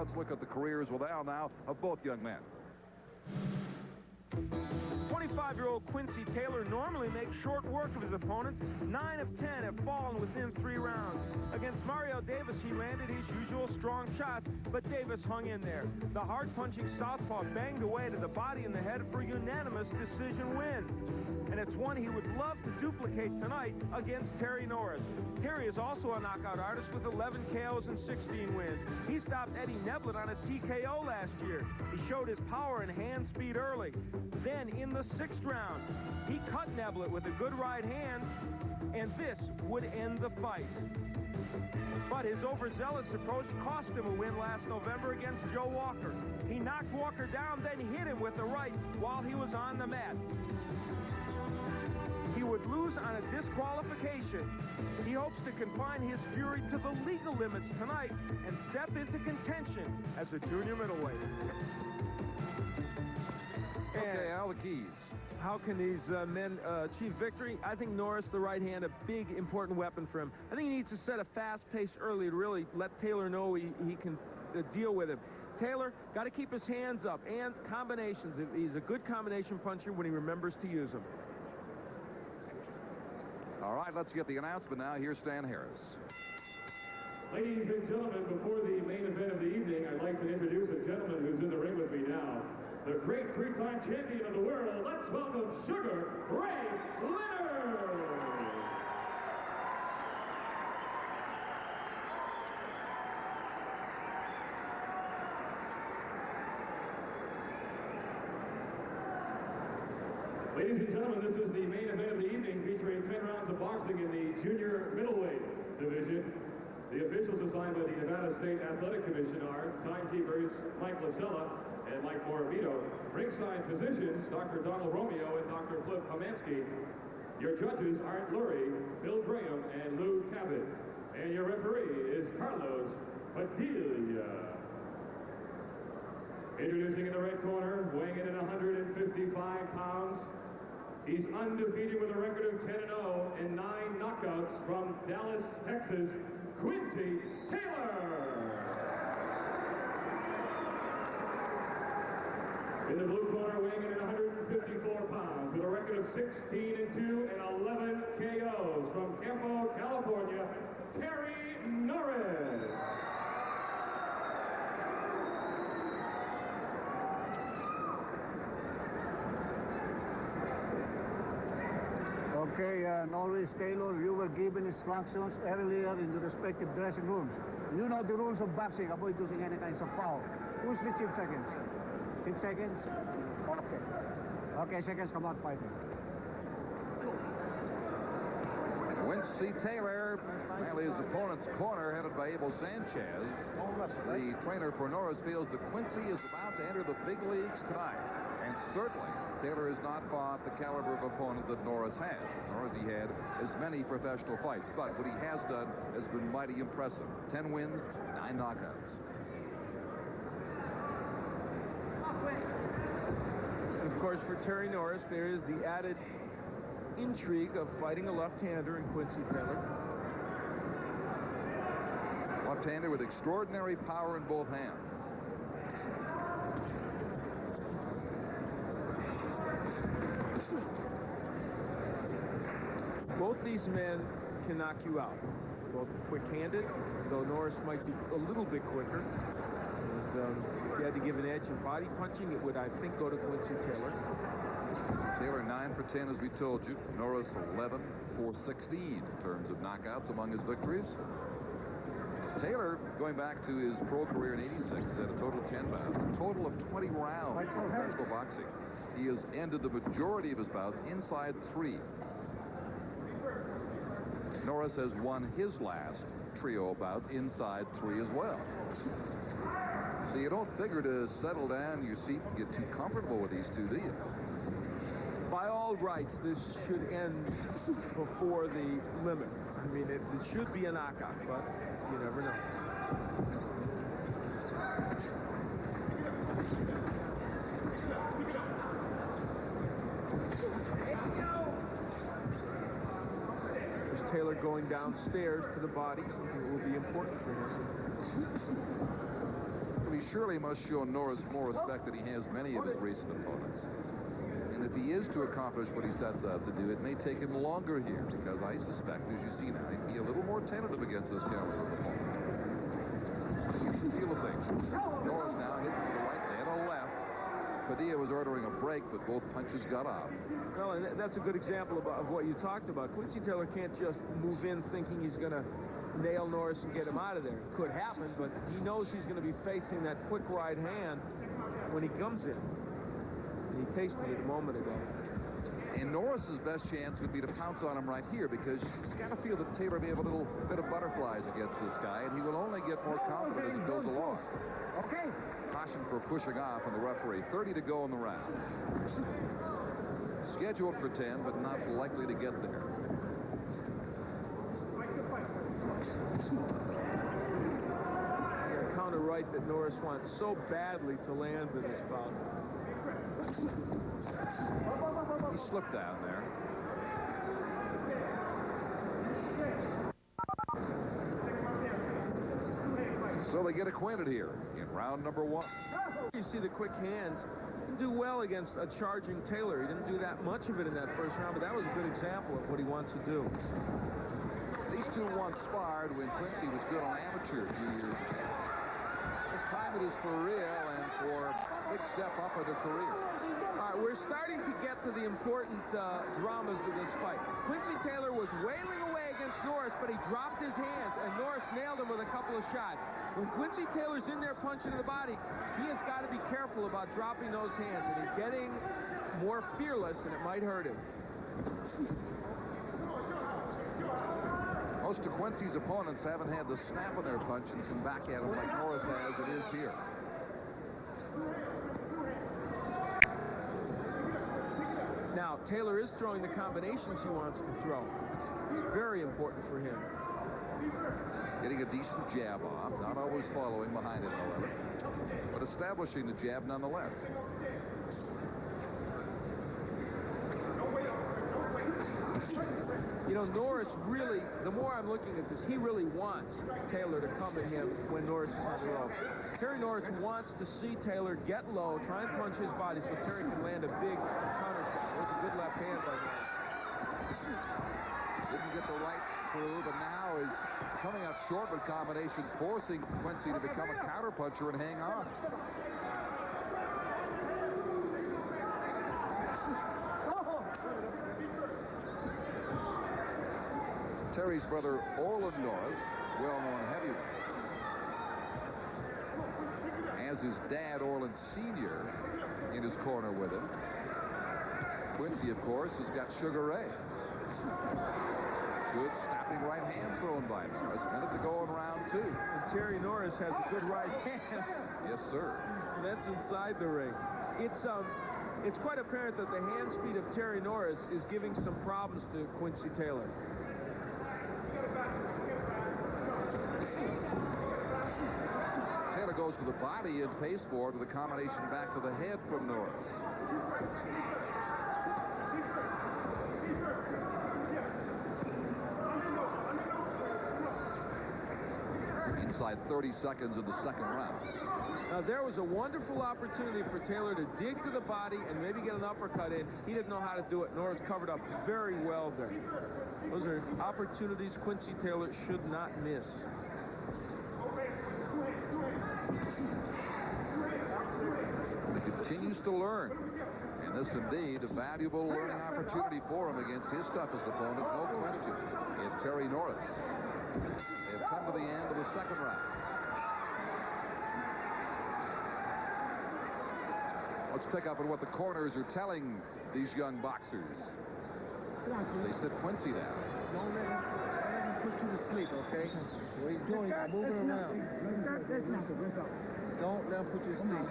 Let's look at the careers now of both young men. 25-year-old Quincey Taylor normally makes short work of his opponents. 9 of 10 have fallen within 3 rounds. Against Mario Davis, he landed his usual strong shots, but Davis hung in there. The hard-punching southpaw banged away to the body and the head for a unanimous decision win. And it's one he would love to duplicate tonight against Terry Norris. Terry is also a knockout artist with 11 KOs and 16 wins. He stopped Eddie Neblett on a TKO last year. He showed his power and hand speed early. Then in the 6th round, he cut Neblett with a good right hand, and this would end the fight. But his overzealous approach cost him a win last November against Joe Walker. He knocked Walker down, then hit him with the right while he was on the mat. He would lose on a disqualification. He hopes to confine his fury to the legal limits tonight and step into contention as a junior middleweight. Okay, Al, the keys. How can these men achieve victory? I think Norris, the right hand, a big, important weapon for him. I think he needs to set a fast pace early to really let Taylor know he can deal with him. Taylor got to keep his hands up and combinations. He's a good combination puncher when he remembers to use them. All right, let's get the announcement now. Here's Stan Harris. Ladies and gentlemen, before the main event of the evening, I'd like to introduce a gentleman who's in the ring with me now. The great 3-time champion of the world. Let's welcome Sugar Ray Leonard. Ladies and gentlemen, this is the main event of the evening, featuring 10 rounds of boxing in the junior middleweight division. The officials assigned by the Nevada State Athletic Commission are timekeepers Mike Lasella and Mike Moravito. Ringside physicians, Dr. Donald Romeo and Dr. Cliff Homansky. Your judges, Art Lurie, Bill Graham, and Lou Cabot. And your referee is Carlos Padilla. Introducing in the red corner, weighing in at 155 pounds. He's undefeated with a record of 10-0 and 9 knockouts from Dallas, Texas, Quincey Taylor. In the blue corner, weighing in at 154 pounds, with a record of 16-2 and 11 KOs from Campo, California, Terry Norris. Okay, Norris, Taylor, you were given instructions earlier in the respective dressing rooms. You know the rules of boxing. Avoid using any kinds of foul. Who's the chief seconds? Chief seconds? Okay. Okay, seconds come out fighting. Quincey Taylor, well, his opponent's corner, headed by Abel Sanchez. The trainer for Norris feels that Quincey is about to enter the big leagues tonight. And certainly, Taylor has not fought the caliber of opponent that Norris had. Nor has he had as many professional fights. But what he has done has been mighty impressive. 10 wins, 9 knockouts. And of course, for Terry Norris, there is the added intrigue of fighting a left-hander in Quincey Taylor. Left-hander with extraordinary power in both hands. Both these men can knock you out. Both quick-handed, though Norris might be a little bit quicker. And if you had to give an edge in body punching, it would, I think, go to Quincey Taylor. Taylor 9 for 10, as we told you. Norris 11 for 16 in terms of knockouts among his victories. Taylor, going back to his pro career in '86, had a total of 10 bouts, a total of 20 rounds in professional boxing. He has ended the majority of his bouts inside 3. Norris has won his last trio bouts inside 3 as well. So you don't figure to settle down in your seat and get too comfortable with these two, do you? By all rights, this should end before the limit. I mean, it should be a knockout, but you never know. There's Taylor going downstairs to the body, something that will be important for him. he surely must show Norris more respect than he has many of his recent opponents. And if he is to accomplish what he sets out to do, it may take him longer here, because I suspect, as you see now, he'd be a little more tentative against this caliber of opponent. Here's the feel of things. Norris now hits him to the right and a left. Padilla was ordering a break, but both punches got off. Well, and that's a good example of what you talked about. Quincy Taylor can't just move in thinking he's going to nail Norris and get him out of there. It could happen, but he knows he's going to be facing that quick right hand when he comes in. And he tasted it a moment ago. And Norris's best chance would be to pounce on him right here, because you got to feel that Taylor may have a little bit of butterflies against this guy, and he will only get more confident as it goes along. Okay. Caution for pushing off on the referee. 30 to go in the round. Scheduled for 10, but not likely to get there. A counter right that Norris wants so badly to land with his bout. He slipped down there. So they get acquainted here in round number 1. You see the quick hands. He didn't do well against a charging Taylor. He didn't do that much of it in that first round, but that was a good example of what he wants to do. These two once sparred when Quincey was good on amateur a few years ago. This time it is for real and for a big step up in the career. All right, we're starting to get to the important dramas of this fight. Quincy Taylor was wailing away against Norris, but he dropped his hands, and Norris nailed him with a couple of shots. When Quincy Taylor's in there punching to the body, he has got to be careful about dropping those hands, and he's getting more fearless, and it might hurt him. Most of Quincy's opponents haven't had the snap of their punch and come back at him like Norris has. It is here. Now, Taylor is throwing the combinations he wants to throw. It's very important for him. Getting a decent jab off, not always following behind it, however, but establishing the jab nonetheless. You know, Norris really, the more I'm looking at this, he really wants Taylor to come at him when Norris is on the rope. Terry Norris wants to see Taylor get low, try and punch his body so Terry can land a big counter shot. There's a good left hand by Norris. Didn't get the right through, but now is coming up short with combinations, forcing Quincey to become a counter puncher and hang on. Terry's brother, Orland Norris, well-known heavyweight, has his dad, Orland Sr., in his corner with him. Quincey, of course, has got Sugar Ray. Good snapping right hand thrown by Norris. Minute to go in round 2. And Terry Norris has a good right hand. Yes, sir. That's inside the ring. It's quite apparent that the hand speed of Terry Norris is giving some problems to Quincy Taylor. Taylor goes to the body and pays for it with a combination back to the head from Norris. Inside 30 seconds of the second round. Now, there was a wonderful opportunity for Taylor to dig to the body and maybe get an uppercut in. He didn't know how to do it. Norris covered up very well there. Those are opportunities Quincy Taylor should not miss. He continues to learn. And this indeed a valuable learning opportunity for him against his toughest opponent, no question, in Terry Norris. They've come to the end of the second round. Let's pick up on what the corners are telling these young boxers. They sit Quincey down. Don't let him put you to sleep, okay? What he's doing, he's moving around. Don't let him put you to sleep.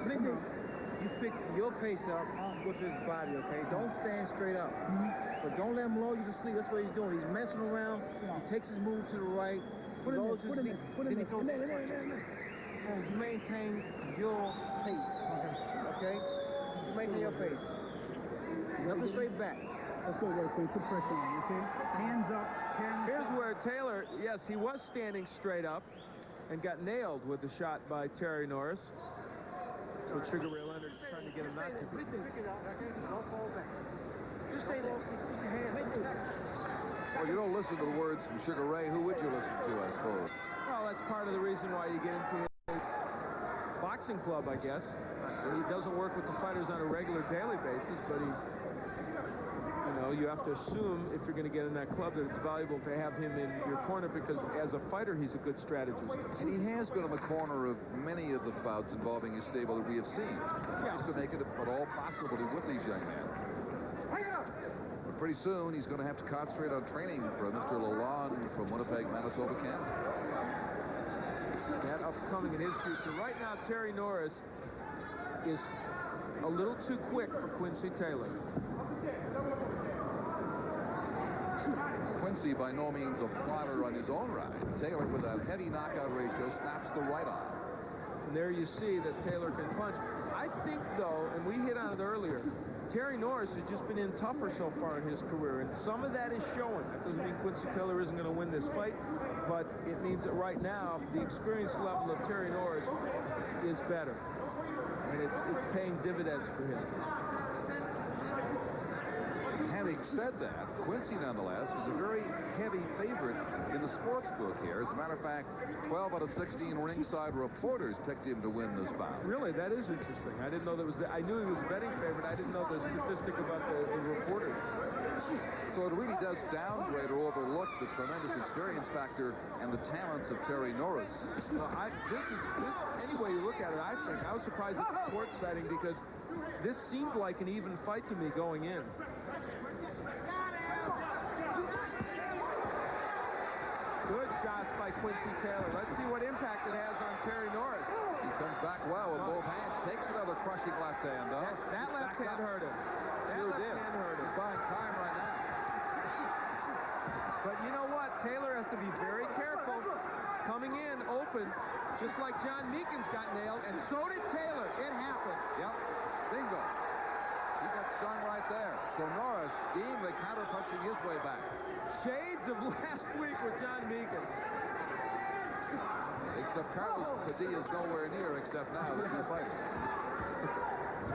You pick your pace up with his body, okay? Don't stand straight up. But don't let him lull you to sleep. That's what he's doing. He's messing around. He takes his move to the right. He lowers his knee. Then he throws it. You maintain your pace, okay? You maintain your pace. Nothing straight back. Let's go, Put pressure on, okay? Hands up. Here's where Taylor, yes, he was standing straight up and got nailed with the shot by Terry Norris. So Sugar Ray Leonard is trying to get him not to. Just stay there. Keep your hands. Well, you don't listen to the words from Sugar Ray. Who would you listen to, I suppose? Well, that's part of the reason why you get into his boxing club, I guess. He doesn't work with the fighters on a regular daily basis, but he, you know, you have to assume if you're going to get in that club that it's valuable to have him in your corner because as a fighter, he's a good strategist. And he has been in the corner of many of the bouts involving his stable that we have seen. Yes. To make it at all possibility with these young men. But pretty soon, he's going to have to concentrate on training for Mr. Lalonde from Winnipeg, Manitoba, Canada. That upcoming in his future. Right now, Terry Norris is a little too quick for Quincey Taylor. Quincey by no means a plotter on his own ride. Taylor, with that heavy knockout ratio, snaps the right on. And there you see that Taylor can punch. I think, though, and we hit on it earlier, Terry Norris has just been in tougher so far in his career, and some of that is showing. That doesn't mean Quincey Taylor isn't going to win this fight, but it means that right now, the experience level of Terry Norris is better. And it's paying dividends for him. Having said that, Quincey, nonetheless, is a very heavy favorite in the sports book here. As a matter of fact, 12 out of 16 ringside reporters picked him to win this bout. Really, that is interesting. I didn't know that was I knew he was a betting favorite. I didn't know the statistic about the reporters. So it really does downgrade or overlook the tremendous experience factor and the talents of Terry Norris. Well, any way you look at it, I think I was surprised at sports betting because this seemed like an even fight to me going in. Good shots by Quincey Taylor. Let's see what impact it has on Terry Norris. He comes back well with both hands, takes another crushing left hand, though. That left hand hurt him. Sure did. He's buying time right now. But you know what? Taylor has to be very careful. Coming in open, just like John Meekins got nailed, and so did Taylor. It happened. Yep. Bingo. He got stung right there. So Norris gamely counter-punching his way back. Shades of last week with John Meekins. Except Carlos Padilla is nowhere near except now the two fighters.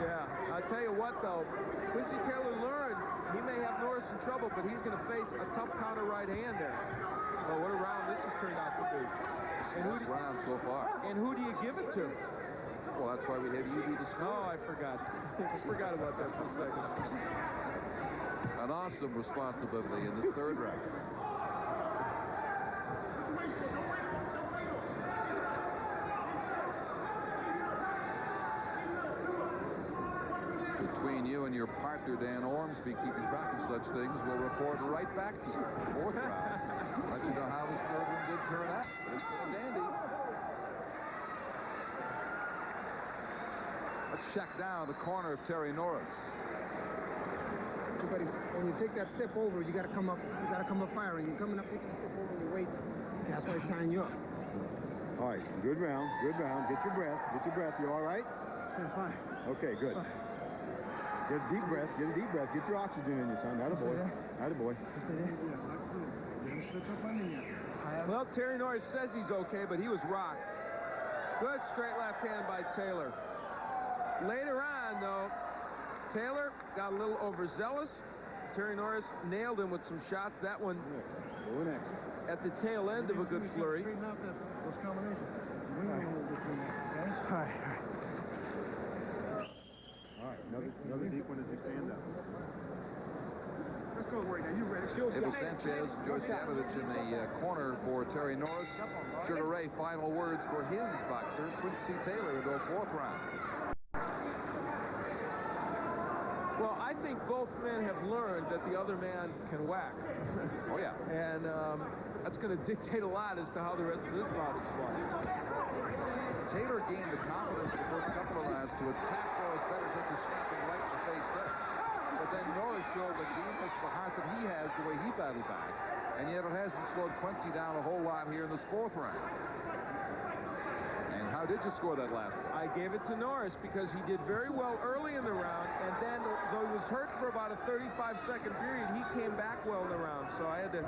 Yeah, I'll tell you what, though. Quincey Taylor learned he may have Norris in trouble, but he's going to face a tough counter right hand there. Oh, what a round this has turned out to be. And Best round so far. And who do you give it to? Well, that's why we have UV to score. Oh, I forgot. I forgot about that for a second. An awesome responsibility in this third round. Between you and your partner, Dan Ormsby, keeping track of such things, we'll report right back to you. Fourth round. Let you know how this third one did turn out. But it's still dandy. Let's check down the corner of Terry Norris. But when you take that step over, you got to come up. You got to come up firing. You're coming up taking a step over your weight. That's why he's tying you up. All right, good round, good round. Get your breath, get your breath. You all right? Yeah, fine. Okay, good. Fine. Get a deep breath, get a deep breath. Get your oxygen in you, son. Attaboy. Attaboy. Well, Terry Norris says he's okay, but he was rocked. Good straight left hand by Taylor. Later on, though, Taylor got a little overzealous. Terry Norris nailed him with some shots. That one at the tail end of a good flurry. Straighten out those combinations. All right. All right, another deep one as you stand up. Let's go, Wade. Now you ready? Abel Sanchez, Joe Sanovich in the corner for Terry Norris. Sugar Ray, final words for his boxer, Quincey Taylor, to go fourth round. Well, I think both men have learned that the other man can whack. Oh, yeah. And that's going to dictate a lot as to how the rest of this bout is fought. Taylor gained the confidence the first couple of rounds to attack Norris better, take a snapping right in the face there. But then Norris showed the gameness, the heart that he has, the way he battled back. And yet it hasn't slowed Quincey down a whole lot here in this fourth round. And how did you score that last one? I gave it to Norris because he did very well early in the round, and then, though he was hurt for about a 35-second period, he came back well in the round. So I had to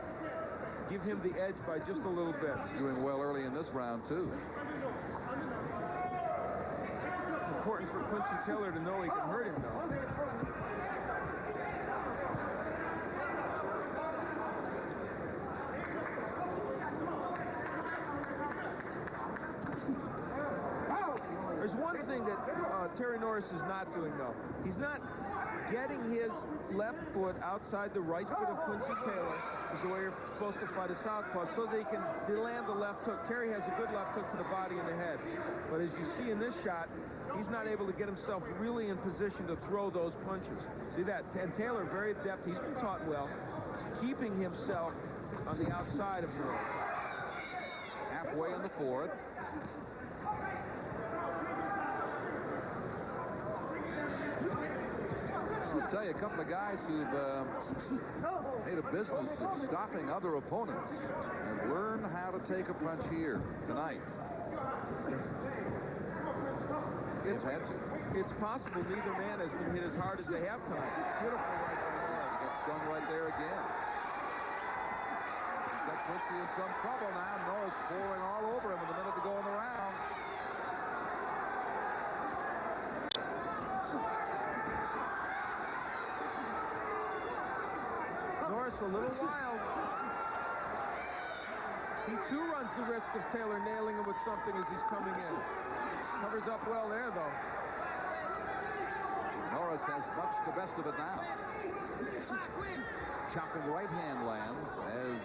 give him the edge by just a little bit. He's doing well early in this round, too. important for Quincy Taylor to know he can hurt him, though. There's one thing that Terry Norris is not doing, though. He's not getting his left foot outside the right foot of Quincy Taylor, is the way you're supposed to fight a southpaw, so they can land the left hook. Terry has a good left hook to the body and the head. But as you see in this shot, he's not able to get himself really in position to throw those punches. See that? And Taylor, very adept. He's been taught well, keeping himself on the outside of Norris. Halfway in the fourth. I'll tell you, a couple of guys who've made a business of stopping other opponents and learn how to take a punch here tonight. It's had to. It's possible neither man has been hit as hard as they have tonight. Beautiful right there. He gets stung right there again. He's got Quincey in some trouble now. Norris pouring all over him with a minute to go in the round. Norris a little wild. He too runs the risk of Taylor nailing him with something as he's coming in. Covers up well there, though. Norris has much the best of it now. Chopping right hand lands as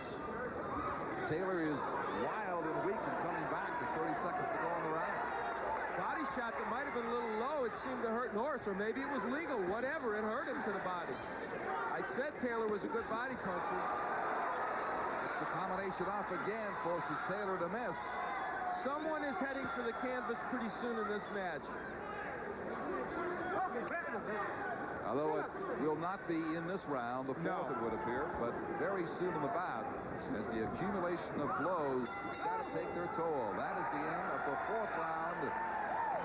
Taylor is wild and weak and coming back with 30 seconds to go in the round. Body shot that might have been a little low. It seemed to hurt Norris, or maybe it was legal. Whatever, it hurt him to the body. I said Taylor was a good body puncher. It's the combination off again, forces Taylor to miss. Someone is heading for the canvas pretty soon in this match. Although it will not be in this round, the fourth it would appear, but very soon in the bout, as the accumulation of blows got to take their toll. That is the end of the fourth round.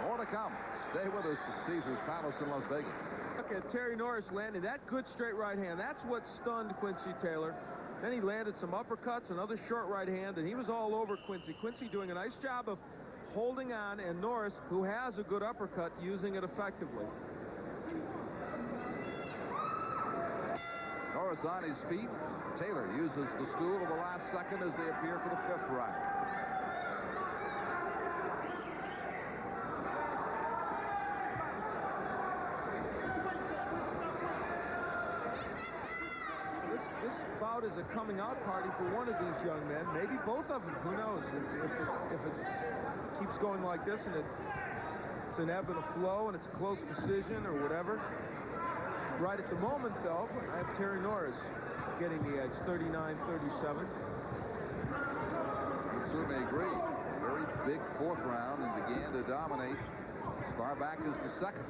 More to come. Stay with us from Caesars Palace in Las Vegas. Look at Terry Norris landing that good straight right hand. That's what stunned Quincy Taylor. Then he landed some uppercuts, another short right hand, and he was all over Quincy. Quincy doing a nice job of holding on, and Norris, who has a good uppercut, using it effectively. Norris on his feet. Taylor uses the stool of the last second as they appear for the fifth round. This bout is a coming out party for one of these young men, maybe both of them. Who knows? If it keeps going like this and it's an ebb and a flow and it's a close decision or whatever. Right at the moment, though, I have Terry Norris getting the edge, 39-37. Would certainly agree. Very big fourth round and began to dominate as far back as the second.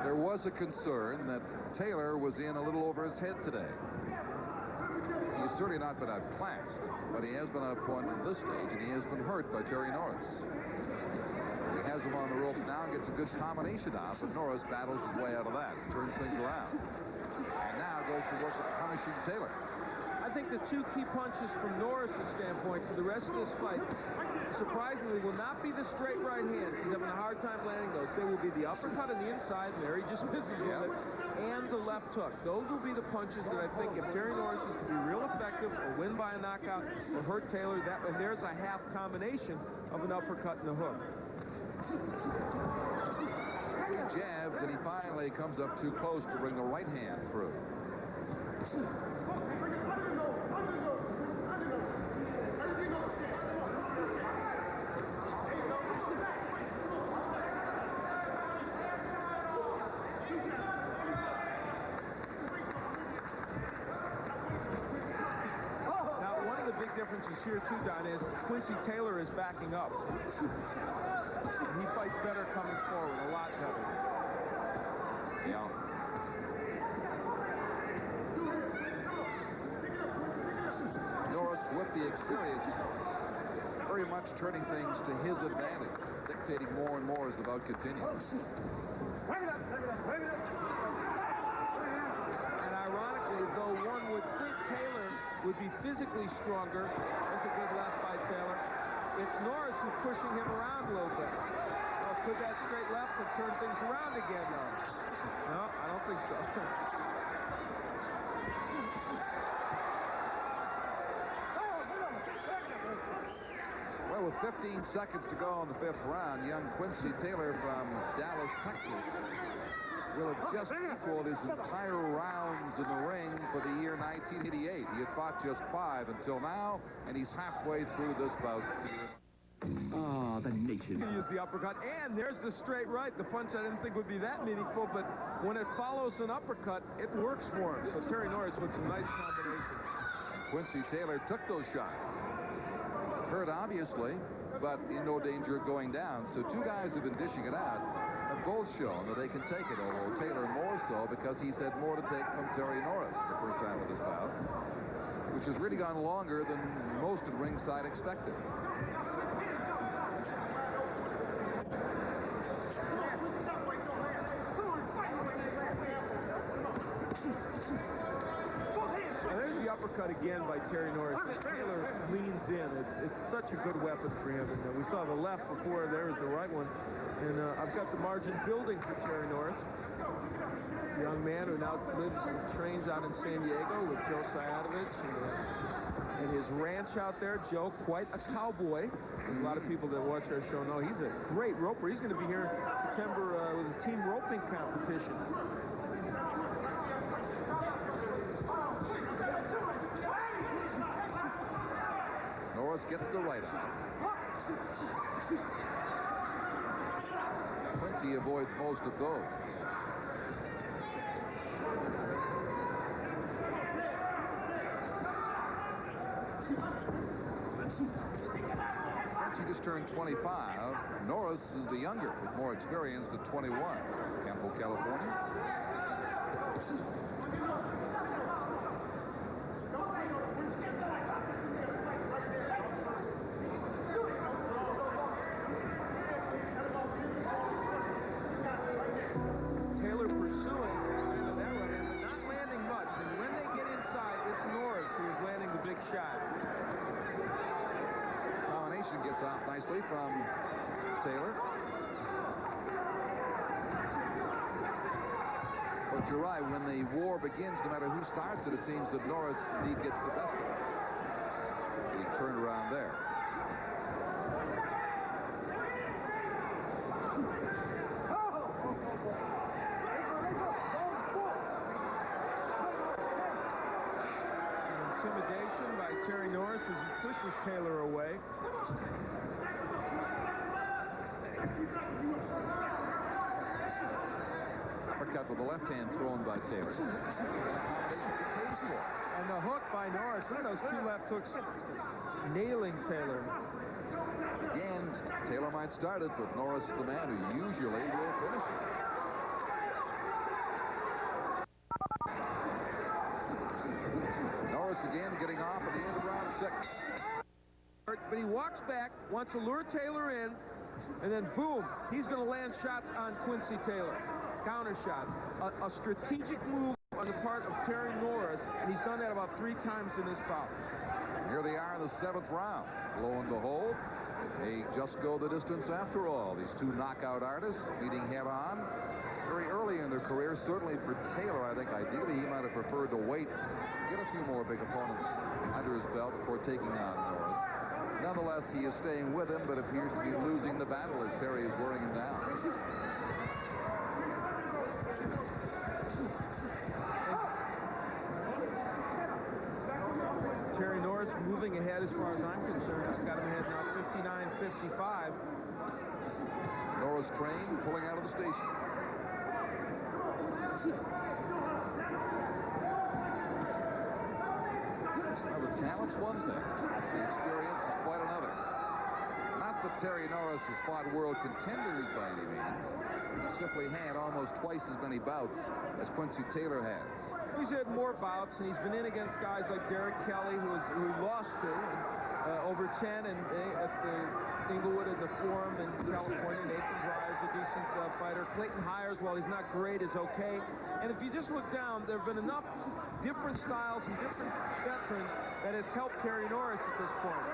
There was a concern that Taylor was in a little over his head today. He's certainly not been outclassed, but he has been out of point at this stage, and he has been hurt by Terry Norris. He has him on the ropes now and gets a good combination out, but Norris battles his way out of that, turns things around. And now goes to work with punishing Taylor. I think the two key punches from Norris' standpoint for the rest of this fight, surprisingly, will not be the straight right hands. He's having a hard time landing those. They will be the uppercut on the inside, and there he just misses with it, and the left hook. Those will be the punches that I think if Terry Norris is to be real effective or win by a knockout or hurt Taylor, and there's a half combination of an uppercut and a hook. He jabs, and he finally comes up too close to bring the right hand through. Differences here too, Don, is Quincy Taylor is backing up. He fights better coming forward, a lot better. Yeah. Norris, with the experience, very much turning things to his advantage, dictating more and more as the bout continues. And ironically, though one would think Taylor would be physically stronger. There's a good left by Taylor. It's Norris who's pushing him around a little bit. Well, could that straight left have turned things around again, though? No, I don't think so. Well, with 15 seconds to go in the 5th round, young Quincey Taylor from Dallas, Texas, will have just equaled his entire rounds in the ring for the year 1988. He had fought just 5 until now, and he's halfway through this bout here. Ah, the nation. Use the uppercut, and there's the straight right. The punch I didn't think would be that meaningful, but when it follows an uppercut, it works for him. So Terry Norris with some nice combinations. Quincey Taylor took those shots. Hurt, obviously, but in no danger of going down. So two guys have been dishing it out, have both shown that they can take it, although Taylor more so because he's had more to take from Terry Norris the first time of this bout, which has really gone longer than most at ringside expected. There's the uppercut again by Terry Norris. As Taylor leans in. It's such a good weapon for him. And we saw the left before. There's the right one. And I've got the margin building for Terry Norris. A young man who now lives and trains out in San Diego with Joe Sayadovich and his ranch out there. Joe, quite a cowboy. There's a lot of people that watch our show know he's a great roper. He's going to be here in September with a team roping competition. Norris gets the right out. Quincey avoids most of those. Quincey just turned 25. Norris is the younger, with more experience at 21. Campo, California. Taylor pursuing that right hand, but not landing much. And when they get inside, it's Norris who is landing the big shot. Combination gets off nicely from Taylor. But you're right, when the war begins, no matter who starts it, it seems that Norris indeed gets the best of it. But he turned around there. Intimidation by Terry Norris as he pushes Taylor away. Uppercut with the left hand thrown by Taylor. And the hook by Norris. Look at those two left hooks nailing Taylor. Again, Taylor might start it, but Norris is the man who usually will finish it. Norris again getting off at the end of round 6. But he walks back, wants to lure Taylor in, and then boom, he's going to land shots on Quincey Taylor. Counter shots. A strategic move on the part of Terry Norris, and he's done that about 3 times in this bout. Here they are in the 7th round. Lo and behold, they just go the distance after all. These two knockout artists meeting head on very early in their career. Certainly for Taylor, I think ideally he might have preferred to wait, get a few more big opponents under his belt before taking on Norris. Nonetheless, he is staying with him, but appears to be losing the battle as Terry is wearing him down. Terry Norris moving ahead as far as I'm concerned. He's got him ahead now 59-55. Norris train pulling out of the station. Well, the talent's one thing. The experience is quite another. Not that Terry Norris has fought world contenders by any means. He simply had almost twice as many bouts as Quincey Taylor has. He's had more bouts, and he's been in against guys like Derek Kelly, who lost to. And over 10, and at the Inglewood in the Forum in California, Nathan Dry is a decent fighter. Clayton Hires, while he's not great, is okay. And if you just look down, there have been enough different styles and different veterans that it's helped Terry Norris at this point.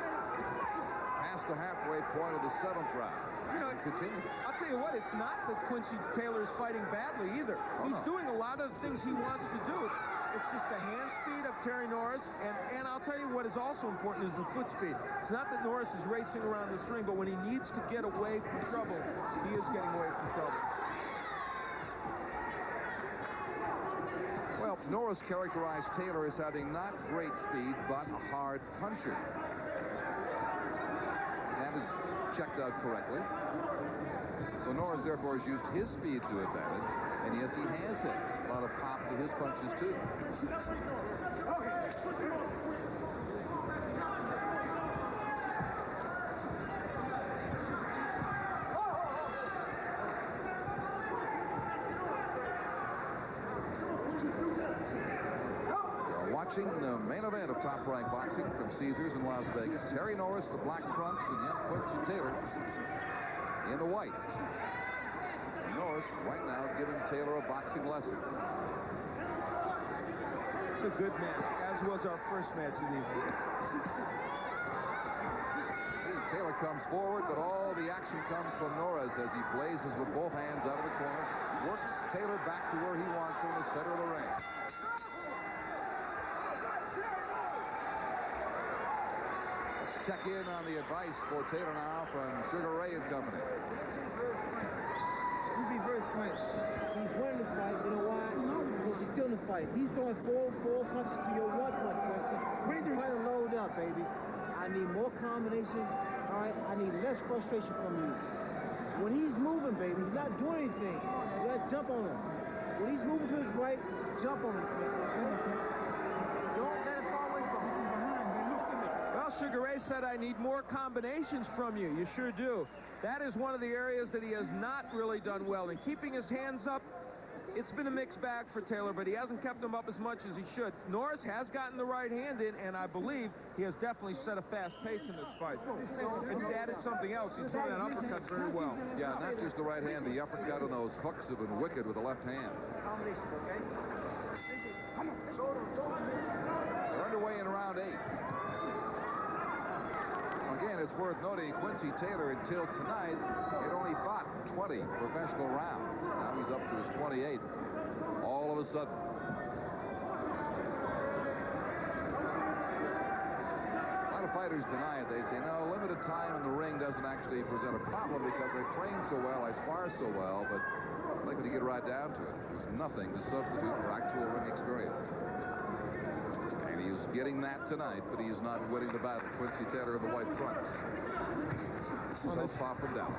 Past the halfway point of the 7th round. You know, I'll tell you what, it's not that Quincey Taylor is fighting badly either. He's doing a lot of the things he wants to do. It's just the hand speed of Terry Norris, and I'll tell you what is also important is the foot speed. It's not that Norris is racing around the ring, but when he needs to get away from trouble, he is getting away from trouble. Well, Norris characterized Taylor as having not great speed, but a hard puncher. That is checked out correctly. So Norris, therefore, has used his speed to advantage, and yes, he has hit a lot of pop to his punches, too. You're watching the main event of Top Rank Boxing from Caesars in Las Vegas. Terry Norris, the black trunks, and yet Quincey Taylor in the white. Norris right now giving Taylor a boxing lesson. It's a good match, as was our first match of the evening. Taylor comes forward, but all the action comes from Norris as he blazes with both hands out of the corner. Works Taylor back to where he wants him in the center of the ring. Let's check in on the advice for Taylor now from Sugar Ray and Company. To be very frank, he's winning the fight. You know why? Because he's still in the fight. He's throwing four punches to your one punch, Quincey. Try to load up, baby. I need more combinations. All right, I need less frustration from you. When he's moving, baby, he's not doing anything. You gotta jump on him. When he's moving to his right, jump on him, Quincey. Don't let it fall away from him. Look at me. Well, Sugar Ray said, I need more combinations from you. You sure do. That is one of the areas that he has not really done well. In keeping his hands up, it's been a mixed bag for Taylor, but he hasn't kept them up as much as he should. Norris has gotten the right hand in, and I believe he has definitely set a fast pace in this fight. And he's added something else. He's throwing that uppercut very well. Yeah, not just the right hand. The uppercut and those hooks have been wicked with the left hand. Combinations, okay? They're underway in round 8. Again, it's worth noting Quincey Taylor until tonight had only fought 20 professional rounds. Now he's up to his 28th. All of a sudden. A lot of fighters deny it. They say, no, limited time in the ring doesn't actually present a problem because I train so well, I spar so well, but I think when you get right down to it, there's nothing to substitute for actual ring experience. He is getting that tonight, but he is not winning the battle. Quincey Taylor in the white trunks. Southpaw from Dallas.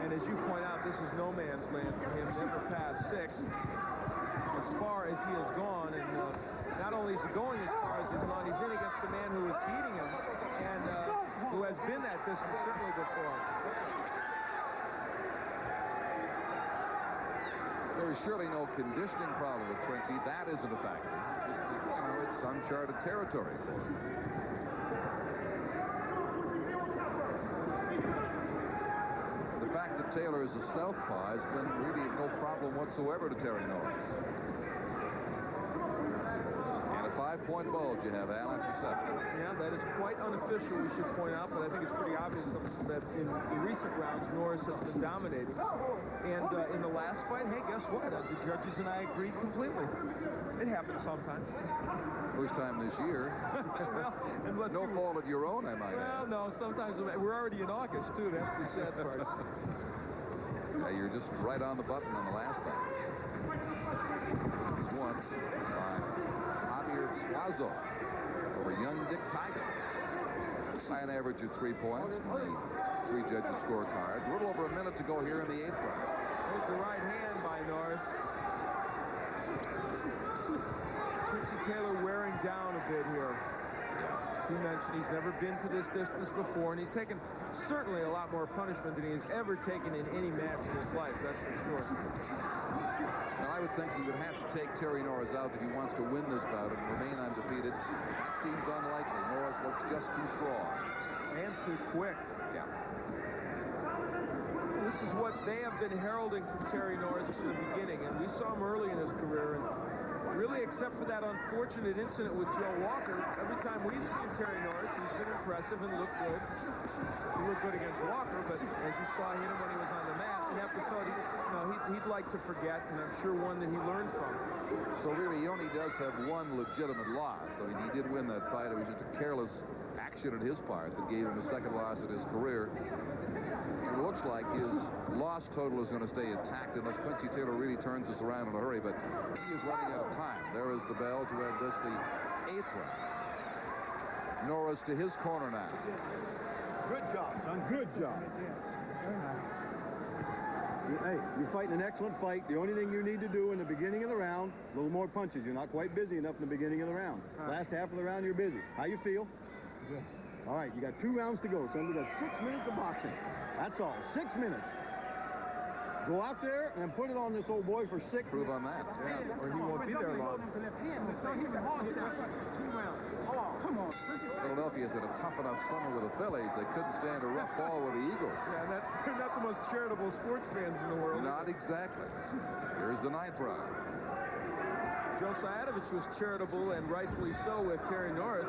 And as you point out, this is no man's land for him. Never past 6. As far as he has gone, and not only is he going as far as he's gone, he's in against the man who is beating him and who has been that distance certainly before. There is surely no conditioning problem with Quincey. That isn't a factor. It's uncharted territory for him. The fact that Taylor is a southpaw has been really no problem whatsoever to Terry Norris. And a 5-point bulge you have, Al, after 7. Yeah, that is quite unofficial, we should point out, but I think it's pretty obvious that in the recent rounds, Norris has been dominating. And in the last fight, hey, guess what? The judges and I agreed completely. It happens sometimes. First time this year. Well, no fault of your own, I might add. Well, no, sometimes we're already in August, too. That's the sad part. Yeah, you're just right on the button on the last fight. This was won by Javier Suazo over young Dick Tiger. By an average of 3 points in the 3 judges' scorecards. A little over a minute to go here in the 8th round. There's the right hand by Norris. Quincey Taylor wearing down a bit here. He mentioned he's never been to this distance before, and he's taken certainly a lot more punishment than he has ever taken in any match in his life, that's for sure. Well, I would think he would have to take Terry Norris out if he wants to win this bout and remain undefeated. That seems unlikely. Norris looks just too strong. And too quick. Yeah. This is what they have been heralding from Terry Norris from the beginning, and we saw him early in his career, and really, except for that unfortunate incident with Joe Walker, every time we've seen Terry Norris, he's been impressive and looked good. He looked good against Walker, but as you saw him when he was on the mat, an episode he'd like to forget, and I'm sure one that he learned from. So really, he only does have one legitimate loss. I mean, he did win that fight. It was just a careless action at his part that gave him a second loss in his career. It looks like his loss total is going to stay intact unless Quincey Taylor really turns this around in a hurry, but he is running out of time. There is the bell to end this, the 8th round. Norris to his corner now. Good job, son. Good job. Hey, you're fighting an excellent fight. The only thing you need to do in the beginning of the round, a little more punches. You're not quite busy enough in the beginning of the round. Last half of the round, you're busy. How you feel? Good. All right, you got 2 rounds to go, son. We got 6 minutes of boxing. That's all. 6 minutes. Go out there and put it on this old boy for 6 Prove on that. Yeah, or he won't be there long. Come on. Philadelphia's had a tough enough summer with the Phillies. They couldn't stand a rough ball with the Eagles. Yeah, they're not the most charitable sports fans in the world. Not exactly. Here's the 9th round. Joe Sciadovich was charitable, and rightfully so, with Terry Norris,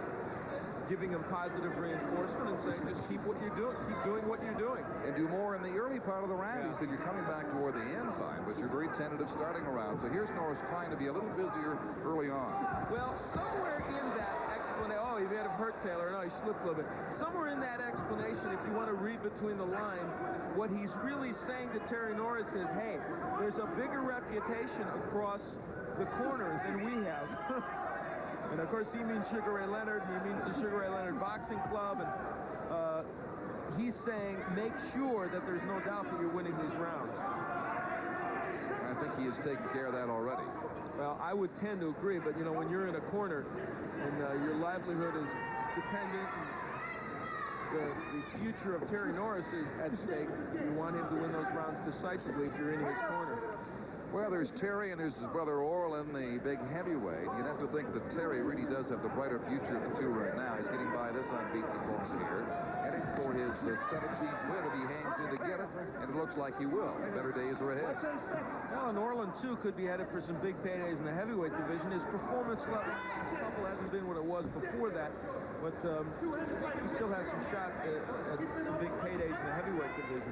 giving him positive reinforcement and saying, just keep what you're doing, keep doing what you're doing. And do more in the early part of the round. He said, you're coming back toward the end fine, but you're very tentative starting around. So here's Norris trying to be a little busier early on. Well, somewhere in that explanation, oh, he may have hurt Taylor. No, he slipped a little bit. Somewhere in that explanation, if you want to read between the lines, what he's really saying to Terry Norris is, hey, there's a bigger reputation across the corners than we have. And of course, he means Sugar Ray Leonard, and he means the Sugar Ray Leonard Boxing Club, and he's saying, make sure that there's no doubt that you're winning these rounds. I think he has taken care of that already. Well, I would tend to agree, but, you know, when you're in a corner and your livelihood is dependent, and the future of Terry Norris is at stake, you want him to win those rounds decisively if you're in his corner. Well, there's Terry and there's his brother Orlin, the big heavyweight. You'd have to think that Terry really does have the brighter future of the two right now. He's getting by this unbeaten opponent here, heading for his 17th win if he hangs in to get it, and it looks like he will. Better days are ahead. Well, and Orlin, too, could be headed for some big paydays in the heavyweight division. His performance level in the couple hasn't been what it was before that, but he still has some shot at some big paydays in the heavyweight division.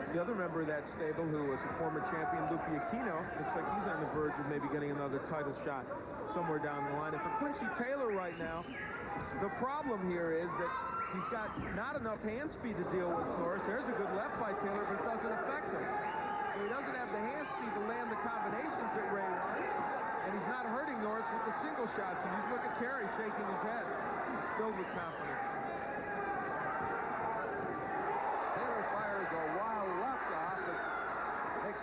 The other member of that stable, who was a former champion, Luke Aquino, looks like he's on the verge of maybe getting another title shot somewhere down the line. And for Quincey Taylor right now, the problem here is that he's got not enough hand speed to deal with Norris. There's a good left by Taylor, but it doesn't affect him. So he doesn't have the hand speed to land the combinations that Ray wants. And he's not hurting Norris with the single shots. And you look at Terry shaking his head. He's filled with confidence.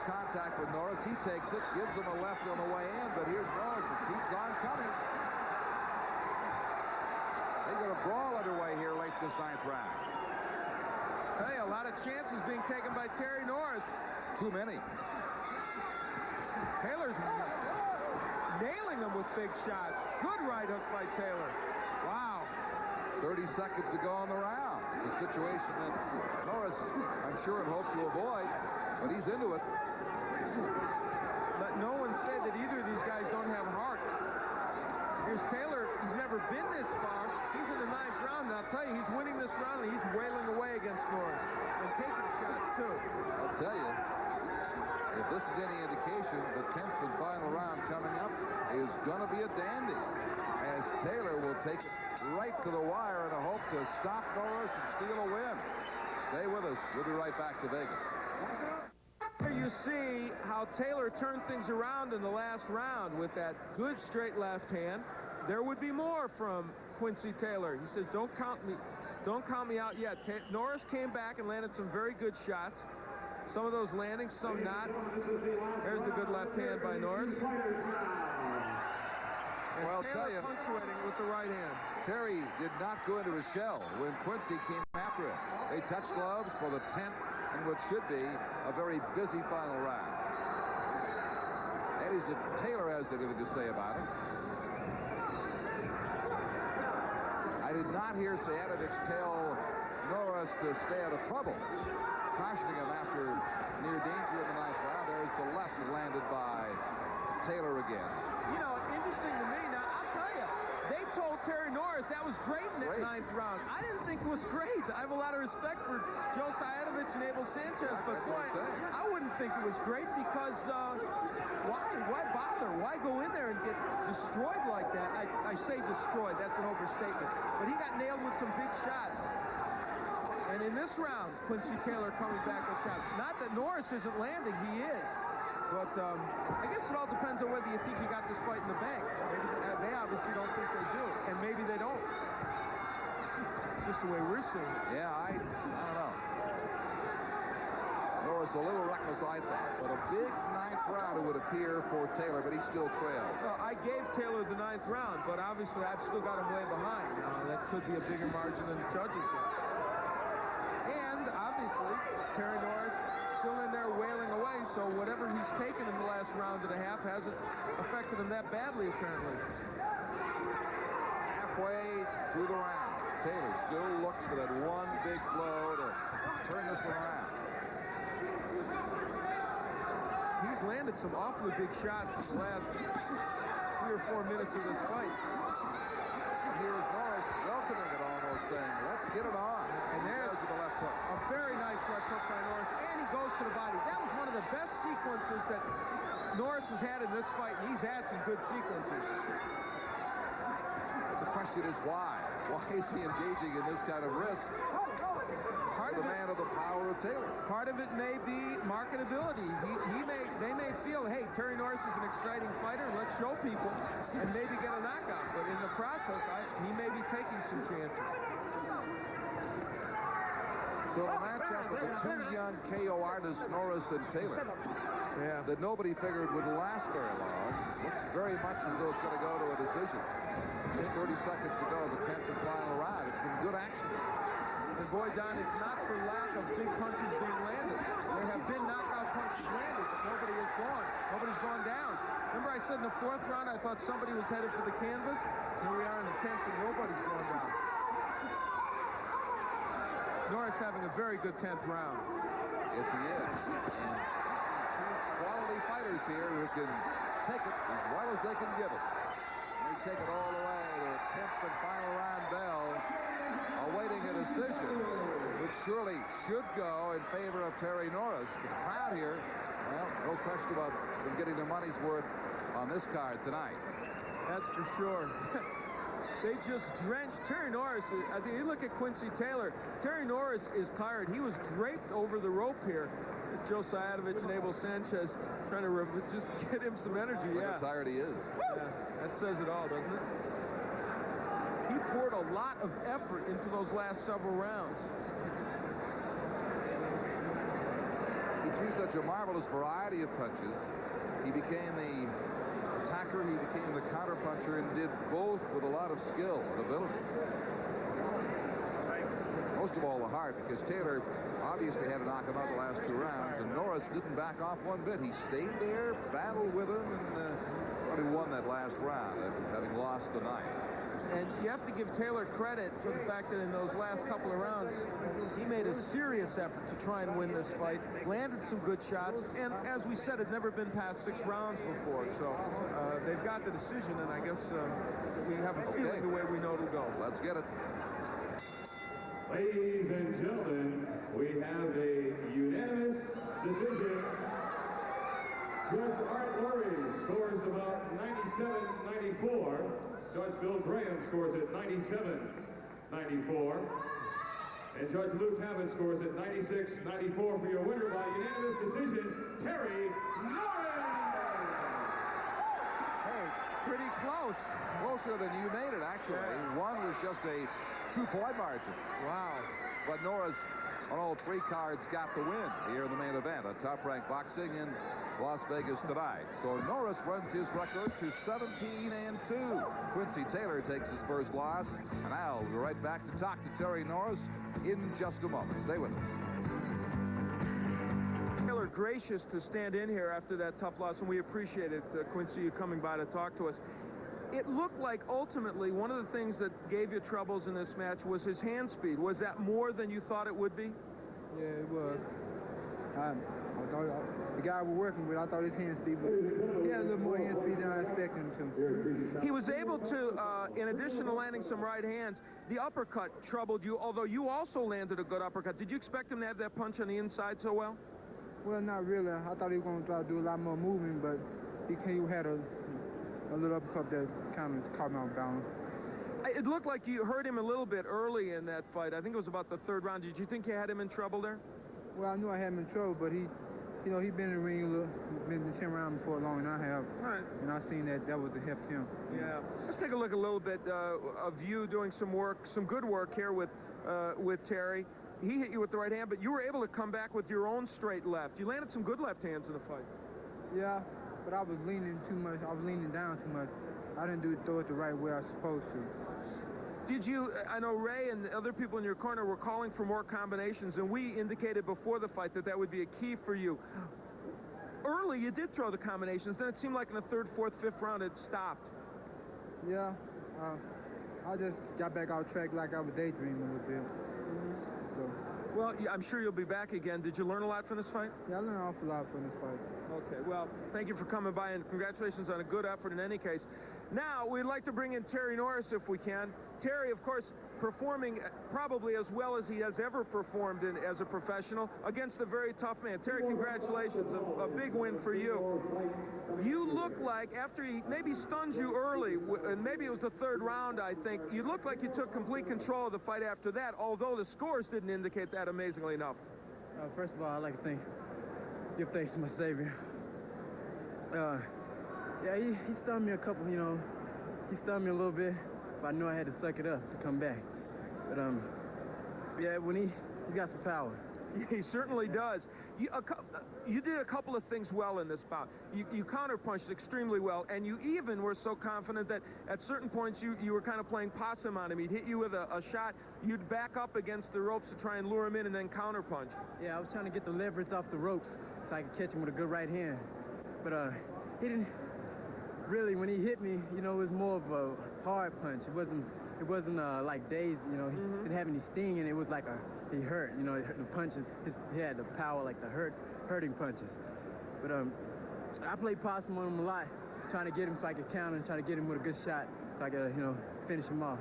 Contact with Norris. He takes it, gives him a left on the way in, but here's Norris who keeps on coming. They've got a brawl underway here late this 9th round. Tell you, a lot of chances being taken by Terry Norris. Too many. Taylor's nailing him with big shots. Good right hook by Taylor. Wow. 30 seconds to go on the round. It's a situation that Norris, I'm sure, would hope to avoid, but he's into it. Let no one say that either of these guys don't have heart. Here's Taylor. He's never been this far. He's in the 9th round. And I'll tell you, he's winning this round, and he's wailing away against Norris. And taking shots, too. I'll tell you, if this is any indication, the 10th and final round coming up is going to be a dandy, as Taylor will take it right to the wire in a hope to stop Norris and steal a win. Stay with us. We'll be right back to Vegas. Here you see how Taylor turned things around in the last round with that good straight left hand. There would be more from Quincey Taylor. He says, don't count me out yet. Norris came back and landed some very good shots. Some of those landings, some not. There's the good left hand by Norris. And Well, I'll tell you, punctuating with the right hand. Terry did not go into a shell when Quincey came after him. They touched gloves for the 10th in what should be a very busy final round. That is if Taylor has anything to say about it. I did not hear Sayadovich tell Norris to stay out of trouble, cautioning him after near danger in the 9th round. There's the left landed by Taylor again. You know, interesting to me. Now, I'll tell you, they told Terry Norris that was great in that 9th round. I didn't think it was great. I have a lot of respect for Joe Sayadovich and Abel Sanchez, but boy, I wouldn't think it was great because why bother? Why go in there and get destroyed like that? I say destroyed, that's an overstatement. But he got nailed with some big shots. And in this round, Quincey Taylor coming back with shots. Not that Norris isn't landing, he is. But I guess it all depends on whether you think you got this fight in the bank. Maybe they obviously don't think they do, and maybe they don't. It's just the way we're seeing it. Yeah, I don't know. Norris a little reckless, I thought, but a big 9th round, it would appear, for Taylor, but he still trails. Well, I gave Taylor the 9th round, but obviously I've still got him way behind. That could be a bigger margin than the judges have. And obviously, Terry Norris still in there wailing away, so whatever he's taken in the last round and a half hasn't affected him that badly, apparently. Halfway through the round, Taylor still looks for that one big blow to turn this one around. He's landed some awfully big shots in the last 3 or 4 minutes of this fight. Here's Norris welcoming it, almost saying, let's get it on. And there's the left hook. A very nice left hook by Norris, and he goes to the body. That was one of the best sequences that Norris has had in this fight, and he's had some good sequences. The question is why? Why is he engaging in this kind of risk? The man of the power of Taylor. Part of it may be marketability. They may feel, hey, Terry Norris is an exciting fighter. Let's show people and maybe get a knockout. But in the process, he may be taking some chances. So the matchup of the two young KO artists, Norris and Taylor, that nobody figured would last very long, looks very much as though it's going to go to a decision. Just 30 seconds to go, the 10th and final round. It's been good action. And boy, Don, it's not for lack of big punches being landed. There have been knockout punches landed, but nobody has gone. Nobody's gone down. Remember I said in the 4th round I thought somebody was headed for the canvas? Here we are in the 10th and nobody's gone down. Norris having a very good 10th round. Yes, he is. And two quality fighters here who can take it as well as they can give it. They take it all the way to the 10th and final round bell, awaiting a decision, which surely should go in favor of Terry Norris. The crowd here, well, no question about them getting their money's worth on this card tonight. That's for sure. They just drenched Terry Norris. I think you look at Quincey Taylor. Terry Norris is tired. He was draped over the rope here. It's Joe Sayadovich and Abel Sanchez trying to just get him some energy. Look how tired he is. Yeah, that says it all, doesn't it? He poured a lot of effort into those last several rounds. He threw such a marvelous variety of punches. He became the attacker, he became the counterpuncher, and did both with a lot of skill and ability. Most of all the heart, because Taylor obviously had to knock him out the last 2 rounds, and Norris didn't back off one bit. He stayed there, battled with him, and probably won that last round, having lost the 9th. And you have to give Taylor credit for the fact that in those last couple of rounds, he made a serious effort to try and win this fight, landed some good shots, and as we said, had never been past 6 rounds before. So they've got the decision, and I guess we have a feeling the way we know it'll go. Let's get it. Ladies and gentlemen, we have a unanimous decision. Judge Art Murray scores about 97-94. Judge Bill Graham scores at 97-94. And Judge Lou Tabin scores at 96-94 for your winner by unanimous decision, Terry Norris. Hey, pretty close. Closer than you made it, actually. One was just a 2-point margin. Wow. But Norris, on all 3 cards, got the win here in the main event of Top-Rank Boxing in Las Vegas tonight. So Norris runs his record to 17-2. Quincey Taylor takes his first loss. And I'll be right back to talk to Terry Norris in just a moment. Stay with us. Taylor gracious to stand in here after that tough loss, and we appreciate it, Quincey, you coming by to talk to us. It looked like ultimately one of the things that gave you troubles in this match was his hand speed. Was that more than you thought it would be? Yeah, it was. I thought the guy we're working with, I thought his hand speed was, he had a little more hand speed than I expected him to. He was able to, in addition to landing some right hands, the uppercut troubled you, although you also landed a good uppercut. Did you expect him to have that punch on the inside so well? Well, not really. I thought he was going to try to do a lot more moving, but he had a little uppercut that kind of caught me off balance. It looked like you hurt him a little bit early in that fight. I think it was about the third round. Did you think you had him in trouble there? Well, I knew I had him in trouble, but he'd been in the ring a little, been in the 10 round before longer than I have. Right. And I seen that would have helped him. Yeah. Let's take a look a little bit of you doing some work, some good work here with Terry. He hit you with the right hand, but you were able to come back with your own straight left. You landed some good left hands in the fight. Yeah, but I was leaning too much. I was leaning down too much. I didn't throw it the right way I was supposed to. Did you, I know Ray and other people in your corner were calling for more combinations, and we indicated before the fight that would be a key for you. Early, you did throw the combinations, then it seemed like in the third, fourth, fifth round it stopped. Yeah, I just got back on track like I was daydreaming a little bit. So. Well, I'm sure you'll be back again. Did you learn a lot from this fight? Yeah, I learned an awful lot from this fight. Okay, well, thank you for coming by, and congratulations on a good effort in any case. Now, we'd like to bring in Terry Norris if we can. Terry, of course, performing probably as well as he has ever performed as a professional against a very tough man. Terry, congratulations. A big win for you. You look like, after he maybe stunned you early, and maybe it was the third round, I think, you look like you took complete control of the fight after that, although the scores didn't indicate that amazingly enough. First of all, I'd like to give thanks to my savior. Yeah, he stunned me a couple, he stunned me a little bit, but I knew I had to suck it up to come back. But, yeah, when he got some power. He certainly does. You did a couple of things well in this bout. You counterpunched extremely well, and you even were so confident that at certain points you were kind of playing possum on him. He'd hit you with a shot, you'd back up against the ropes to try and lure him in and then counterpunch. Yeah, I was trying to get the leverage off the ropes so I could catch him with a good right hand. But he didn't really, when he hit me, it was more of a hard punch. It wasn't like dazed, he didn't have any sting, and it was like he hurt, the punches, he had the power like the hurting punches. But I played possum on him a lot, trying to get him so I could counter and try to get him with a good shot so I could, finish him off.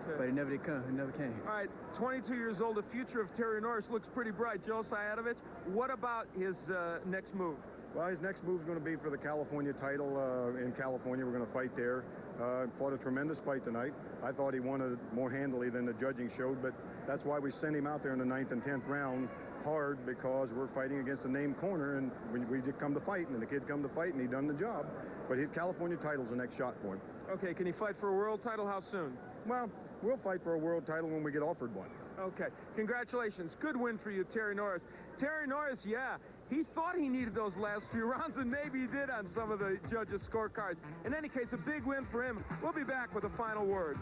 Okay. But it never did come, it never came. All right, 22 years old, the future of Terry Norris looks pretty bright. Joe Sayadovich, what about his next move? Well, his next move is going to be for the California title in California. We're going to fight there. Fought a tremendous fight tonight. I thought he won it more handily than the judging showed, but that's why we sent him out there in the 9th and 10th round hard, because we're fighting against a named corner, and we just come to fight, and the kid come to fight, and he done the job. But his California title's the next shot for him. Okay, can he fight for a world title? How soon? Well, we'll fight for a world title when we get offered one. Okay, congratulations. Good win for you, Terry Norris. Terry Norris, yeah, he thought he needed those last few rounds, and maybe he did on some of the judges' scorecards. In any case, a big win for him. We'll be back with a final word.